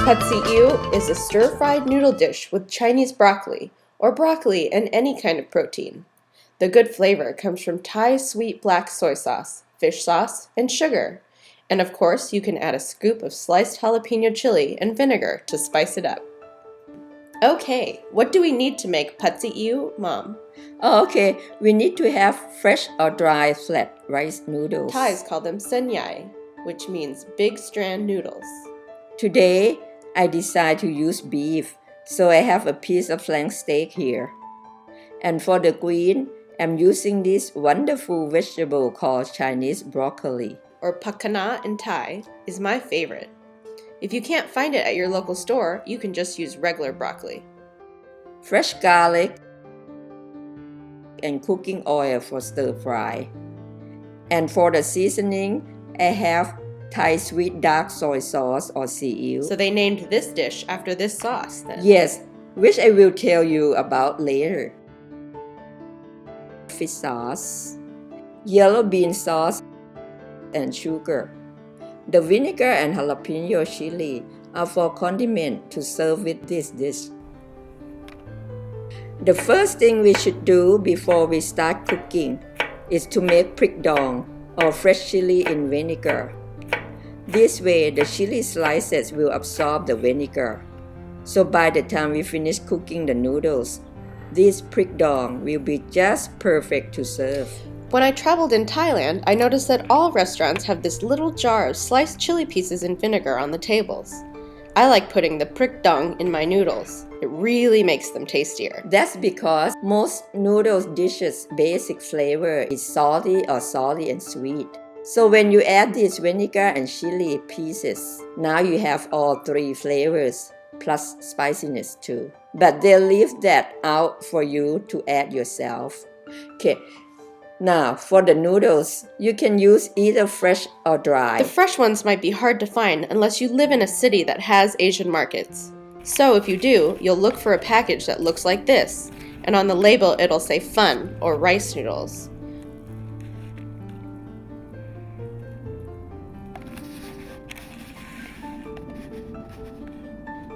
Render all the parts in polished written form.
Pad See Ew is a stir-fried noodle dish with Chinese broccoli, or broccoli and any kind of protein. The good flavor comes from Thai sweet black soy sauce, fish sauce, and sugar. And of course, you can add a scoop of sliced jalapeno chili and vinegar to spice it up. Okay, what do we need to make Pad See Ew, Mom? Okay, we need to have fresh or dry flat rice noodles. Thais call them sen yai, which means big strand noodles. Today, I decided to use beef, so I have a piece of flank steak here. And for the green, I'm using this wonderful vegetable called Chinese broccoli. Or pakana in Thai, is my favorite. If you can't find it at your local store, you can just use regular broccoli. Fresh garlic and cooking oil for stir fry. And for the seasoning, I have Thai sweet dark soy sauce or seew. So they named this dish after this sauce then? Yes, which I will tell you about later. Fish sauce, yellow bean sauce, and sugar. The vinegar and jalapeno chili are for condiment to serve with this dish. The first thing we should do before we start cooking is to make prick dong or fresh chili in vinegar. This way, the chili slices will absorb the vinegar. So by the time we finish cooking the noodles, this prick dong will be just perfect to serve. When I traveled in Thailand, I noticed that all restaurants have this little jar of sliced chili pieces in vinegar on the tables. I like putting the prick dong in my noodles. It really makes them tastier. That's because most noodles dishes' basic flavor is salty and sweet. So when you add this vinegar and chili pieces, now you have all three flavors plus spiciness too. But they'll leave that out for you to add yourself. Okay. Now, for the noodles, you can use either fresh or dry. The fresh ones might be hard to find unless you live in a city that has Asian markets. So if you do, you'll look for a package that looks like this, and on the label it'll say fun or rice noodles.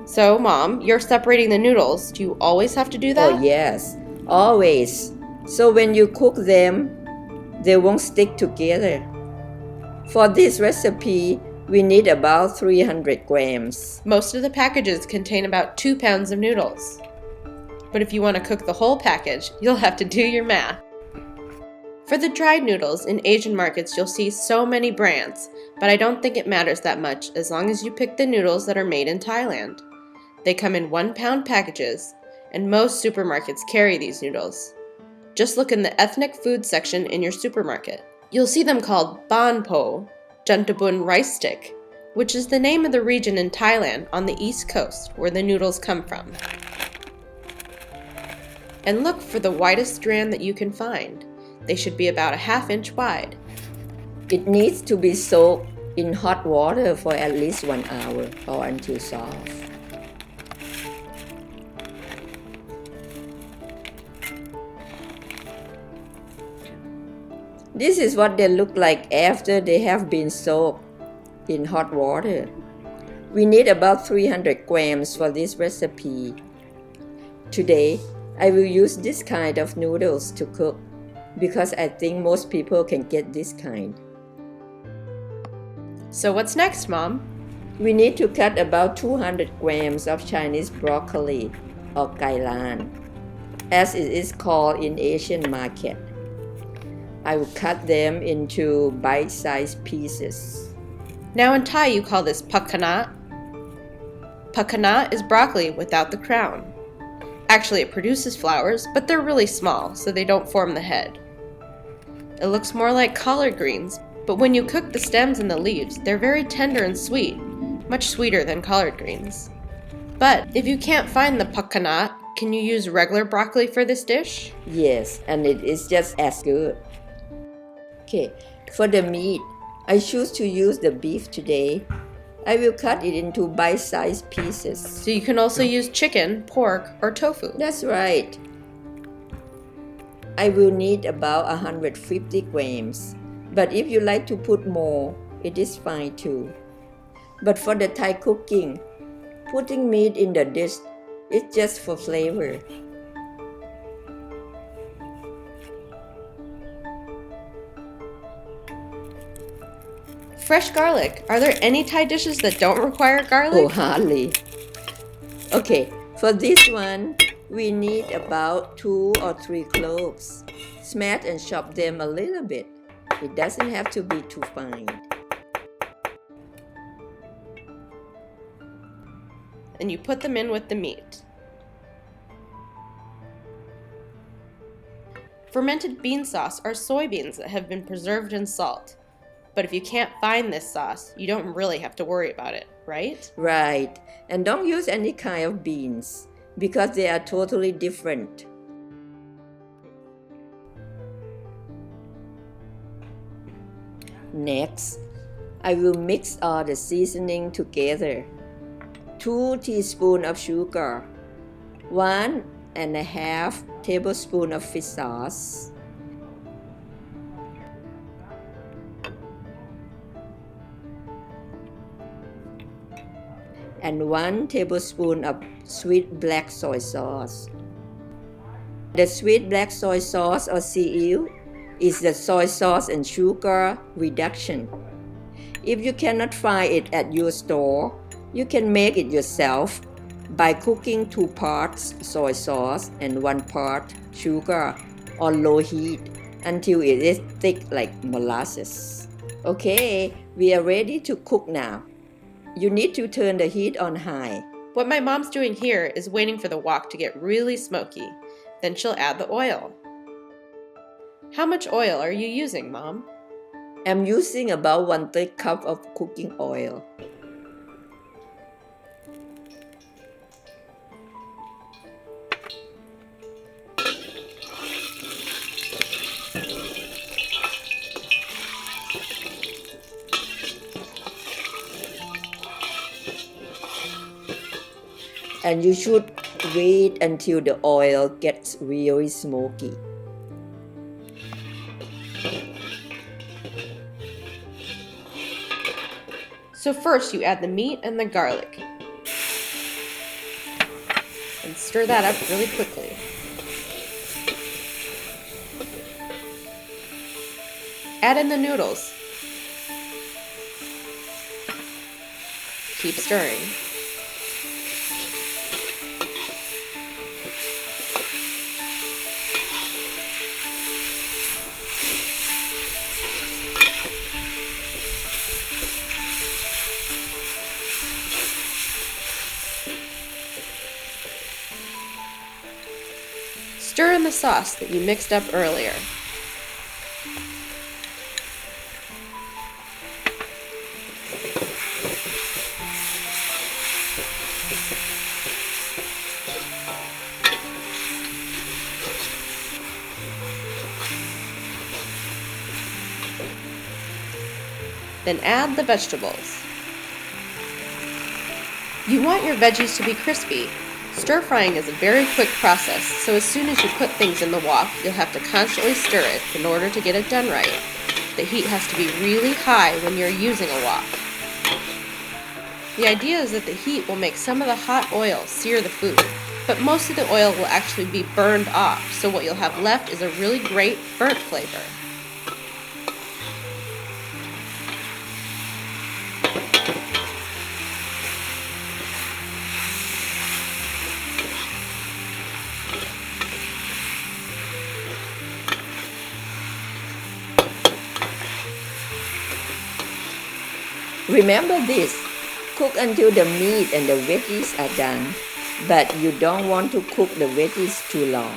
So, Mom, you're separating the noodles. Do you always have to do that? Oh yes, always. So when you cook them, they won't stick together. For this recipe, we need about 300 grams. Most of the packages contain about 2 pounds of noodles. But if you want to cook the whole package, you'll have to do your math. For the dried noodles, in Asian markets you'll see so many brands, but I don't think it matters that much as long as you pick the noodles that are made in Thailand. They come in 1-pound packages, and most supermarkets carry these noodles. Just look in the ethnic food section in your supermarket. You'll see them called Ban Po, Jantabun rice stick, which is the name of the region in Thailand on the east coast where the noodles come from. And look for the widest strand that you can find. They should be about a 1/2 inch wide. It needs to be soaked in hot water for at least 1 hour or until soft. This is what they look like after they have been soaked in hot water. We need about 300 grams for this recipe. Today, I will use this kind of noodles to cook because I think most people can get this kind. So what's next, Mom? We need to cut about 200 grams of Chinese broccoli or kailan, as it is called in Asian market. I will cut them into bite-sized pieces. Now in Thai you call this pakana. Pakana is broccoli without the crown. Actually it produces flowers, but they're really small, so they don't form the head. It looks more like collard greens, but when you cook the stems and the leaves, they're very tender and sweet, much sweeter than collard greens. But if you can't find the pakana, can you use regular broccoli for this dish? Yes, and it is just as good. Okay, for the meat, I choose to use the beef today. I will cut it into bite-sized pieces. So you can also use chicken, pork, or tofu. That's right. I will need about 150 grams. But if you like to put more, it is fine too. But for the Thai cooking, Putting meat in the dish is just for flavor. Fresh garlic. Are there any Thai dishes that don't require garlic? Oh, hardly. Okay, for this one, we need about 2 or 3 cloves. Smash and chop them a little bit. It doesn't have to be too fine. And you put them in with the meat. Fermented bean sauce are soybeans that have been preserved in salt. But if you can't find this sauce, you don't really have to worry about it, right? Right, and don't use any kind of beans because they are totally different. Next, I will mix all the seasoning together. 2 teaspoons of sugar, 1.5 tablespoons of fish sauce, and 1 tablespoon of sweet black soy sauce. The sweet black soy sauce or seaweed is the soy sauce and sugar reduction. If you cannot find it at your store, you can make it yourself by cooking 2 parts soy sauce and 1 part sugar on low heat until it is thick like molasses. Okay, we are ready to cook now. You need to turn the heat on high. What my mom's doing here is waiting for the wok to get really smoky. Then she'll add the oil. How much oil are you using, Mom? I'm using about 1/3 cup of cooking oil. And you should wait until the oil gets really smoky. So first you add the meat and the garlic. And stir that up really quickly. Add in the noodles. Keep stirring. Stir in the sauce that you mixed up earlier. Then add the vegetables. You want your veggies to be crispy. Stir frying is a very quick process, so as soon as you put things in the wok, you'll have to constantly stir it in order to get it done right. The heat has to be really high when you're using a wok. The idea is that the heat will make some of the hot oil sear the food, but most of the oil will actually be burned off, so what you'll have left is a really great burnt flavor. Remember this, cook until the meat and the veggies are done, but you don't want to cook the veggies too long.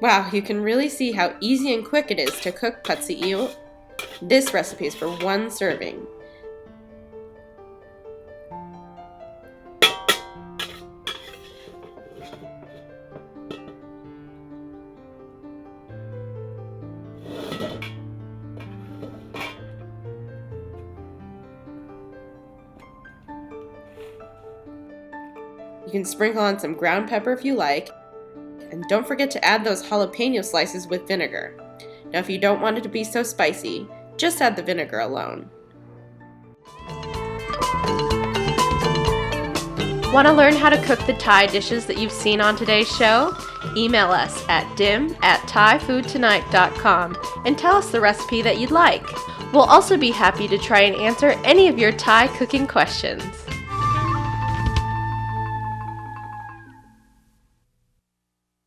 Wow, you can really see how easy and quick it is to cook pad see ew. This recipe is for 1 serving. You can sprinkle on some ground pepper if you like, and don't forget to add those jalapeno slices with vinegar. Now if you don't want it to be so spicy, just add the vinegar alone. Want to learn how to cook the Thai dishes that you've seen on today's show? Email us at dim@thaifoodtonight.com and tell us the recipe that you'd like. We'll also be happy to try and answer any of your Thai cooking questions.